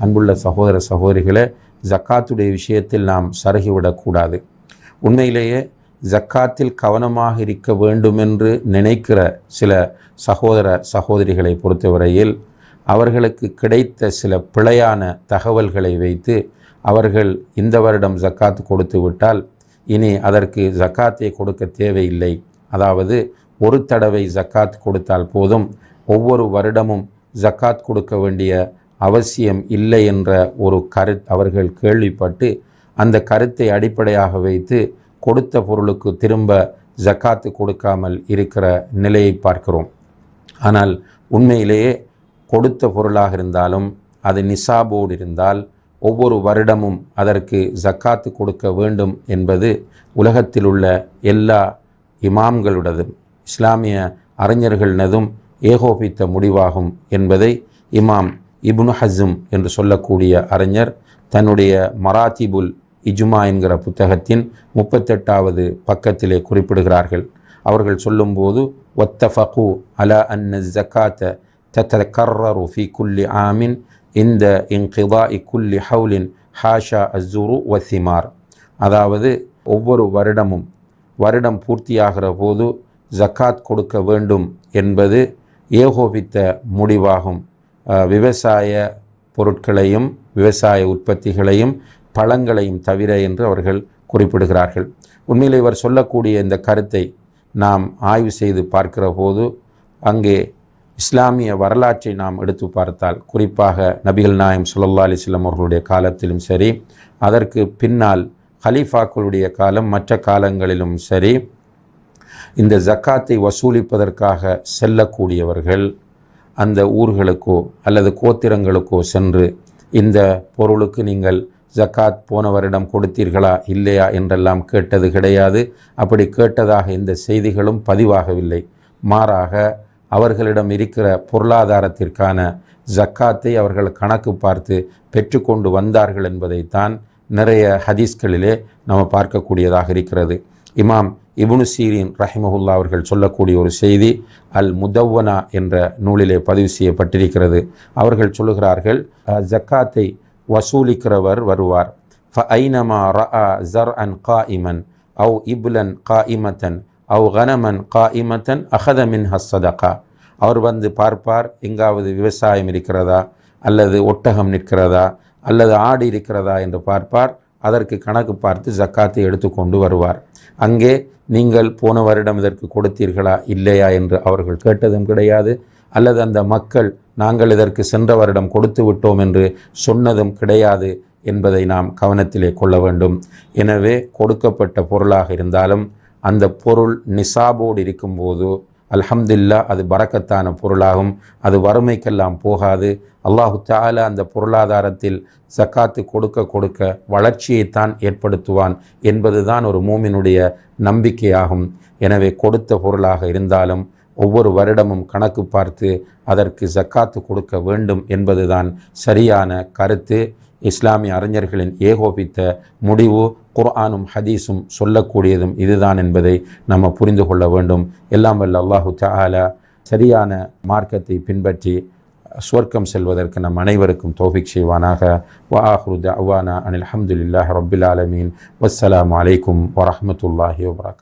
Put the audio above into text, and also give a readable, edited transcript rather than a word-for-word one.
அன்புள்ள சகோதர சகோதரிகளே, ஜக்காத்துடைய விஷயத்தில் நாம் சருகிவிடக்கூடாது. உண்மையிலேயே ஜக்காத்தில் கவனமாக இருக்க வேண்டுமென்று நினைக்கிற சில சகோதர சகோதரிகளை பொறுத்தவரையில் அவர்களுக்கு கிடைத்த சில பிழையான தகவல்களை வைத்து அவர்கள் இந்த வருடம் ஜக்காத்து கொடுத்து விட்டால் இனி அதற்கு ஜக்காத்தை கொடுக்க தேவையில்லை, அதாவது ஒரு தடவை ஜக்காத் கொடுத்தால் போதும், ஒவ்வொரு வருடமும் ஜக்காத் கொடுக்க வேண்டிய அவசியம் இல்லை என்ற ஒரு அவர்கள் கேள்விப்பட்டு அந்த கருத்தை அடிப்படையாக வைத்து கொடுத்த பொருளுக்கு திரும்ப ஜக்காத்து கொடுக்காமல் இருக்கிற நிலையை பார்க்கிறோம். ஆனால் உண்மையிலேயே கொடுத்த பொருளாக இருந்தாலும் அது நிசாபோடு இருந்தால் ஒவ்வொரு வருடமும் அதற்கு ஜக்காத்து கொடுக்க வேண்டும் என்பது உலகத்தில் உள்ள எல்லா இமாம்களுடதும் இஸ்லாமிய அறிஞர்களினதும் ஏகோபித்த முடிவாகும் என்பதை இமாம் இப்னு ஹஸ்ம் என்று சொல்லக்கூடிய அறிஞர் தன்னுடைய மராத்திபுல் இஜ்மா என்கிற புத்தகத்தின் 38வது பக்கத்திலே குறிப்பிடுகிறார்கள். அவர்கள் சொல்லும்போது வத்தஃபகு அலா அன்ன ஜக்காத்த தத்தகர்ரரு ஃபி குல்லி ஆமின் இந்த இன்கிதாஇ குல்லி ஹவுலின் ஹாஷா அஸ்ஸுரு வசிமார், அதாவது ஒவ்வொரு வருடம் பூர்த்தியாகிற போது ஜக்காத் கொடுக்க வேண்டும் என்பது ஏகோபித்த முடிவாகும். விவசாய பொருட்களையும் விவசாய உற்பத்திகளையும் பழங்களையும் தவிர என்று அவர்கள் குறிப்பிடுகிறார்கள். உண்மையில் இவர் சொல்லக்கூடிய இந்த கருத்தை நாம் ஆய்வு செய்து பார்க்கிற போது அங்கே இஸ்லாமிய வரலாற்றை நாம் எடுத்து பார்த்தால், குறிப்பாக நபிகள் நாயம் ஸல்லல்லாஹு அலைஹி வஸல்லம் அவர்களுடைய காலத்திலும் சரி, அதற்கு பின்னால் ஹலீஃபாக்களுடைய காலம், மற்ற காலங்களிலும் சரி, இந்த ஜக்காத்தை வசூலிப்பதற்காக செல்லக்கூடியவர்கள் அந்த ஊர்களுக்கோ அல்லது கோத்திரங்களுக்கோ சென்று இந்த பொருளுக்கு நீங்கள் ஜக்காத் போன வருடம் கொடுத்தீர்களா இல்லையா என்றெல்லாம் கேட்டது கிடையாது. அப்படி கேட்டதாக இந்த செய்திகளும் பதிவாகவில்லை. மாறாக அவர்களிடம் இருக்கிற பொருளாதாரத்திற்கான ஜக்காத்தை அவர்கள் கணக்கு பார்த்து பெற்றுக்கொண்டு வந்தார்கள் என்பதைத்தான் நிறைய ஹதீஸ்களிலே நம்ம பார்க்கக்கூடியதாக இருக்கிறது. இமாம் இப்னு சீரின் ரஹிமஹுல்லா அவர்கள் சொல்லக்கூடிய ஒரு செய்தி அல் முதவ்வனா என்ற நூலிலே பதிவு செய்யப்பட்டிருக்கிறது. அவர்கள் சொல்லுகிறார்கள், ஜக்காத்தை வசூலிக்கிறவர் வருவார், ஃபஐனமா ரஆ ஸர்அன் காயிமன் அவ் இப்லன் காயிமத்தன் அவ் கனமன் காயிமத்தன் அஹத மின்ஹ ஸதகா. அவர் வந்து பார்ப்பார், எங்காவது விவசாயம் இருக்கிறதா அல்லது ஒட்டகம் நிற்கிறதா அல்லது ஆடு இருக்கிறதா என்று பார்ப்பார். அதற்கு கணக்கு பார்த்து ஜக்காத்தை எடுத்துக்கொண்டு வருவார். அங்கே நீங்கள் போன வருடம் இதற்கு கொடுத்தீர்களா இல்லையா என்று அவர்கள் கேட்டதும் கிடையாது, அல்லது அந்த மக்கள் நாங்கள் இதற்கு சென்ற வருடம் கொடுத்து விட்டோம் என்று சொன்னதும் கிடையாது என்பதை நாம் கவனத்திலே கொள்ள வேண்டும். எனவே கொடுக்கப்பட்ட பொருளாக இருந்தாலும் அந்த பொருள் நிசாபோடு இருக்கும்போது அல்ஹம்துலில்லாஹ் அது பரக்கத்தான பொருளாகும், அது வறுமைக்கெல்லாம் போகாது. அல்லாஹு தஆலா அந்த பொருளாதாரத்தில் ஜக்காத்து கொடுக்க கொடுக்க வளர்ச்சியைத்தான் ஏற்படுத்துவான் என்பதுதான் ஒரு மூமினுடைய நம்பிக்கையாகும். எனவே கொடுத்த பொருளாக இருந்தாலும் ஒவ்வொரு வருடமும் கணக்கு பார்த்து அதற்கு ஜக்காத்து கொடுக்க வேண்டும் என்பதுதான் சரியான கருத்து. இஸ்லாமிய அறிஞர்களின் ஏகோபித்த முடிவு குர்ஆனும் ஹதீஸும் சொல்லக்கூடியதும் இதுதான் என்பதை நம்ம புரிந்து கொள்ள வேண்டும். எல்லாம் வல்ல அல்லாஹு தஆலா சரியான மார்க்கத்தை பின்பற்றி சுவர்க்கம் செல்வதற்கு நம் அனைவருக்கும் தௌஃபீக் செய்வானாக. வ ஆஹிரு தஅவானா அனில் ஹம்துலில்லாஹி ரப்பில் ஆலமீன். வஸ்ஸலாமு அலைக்கும் வரஹ்மத்துல்லாஹி வபரகாத்துஹு.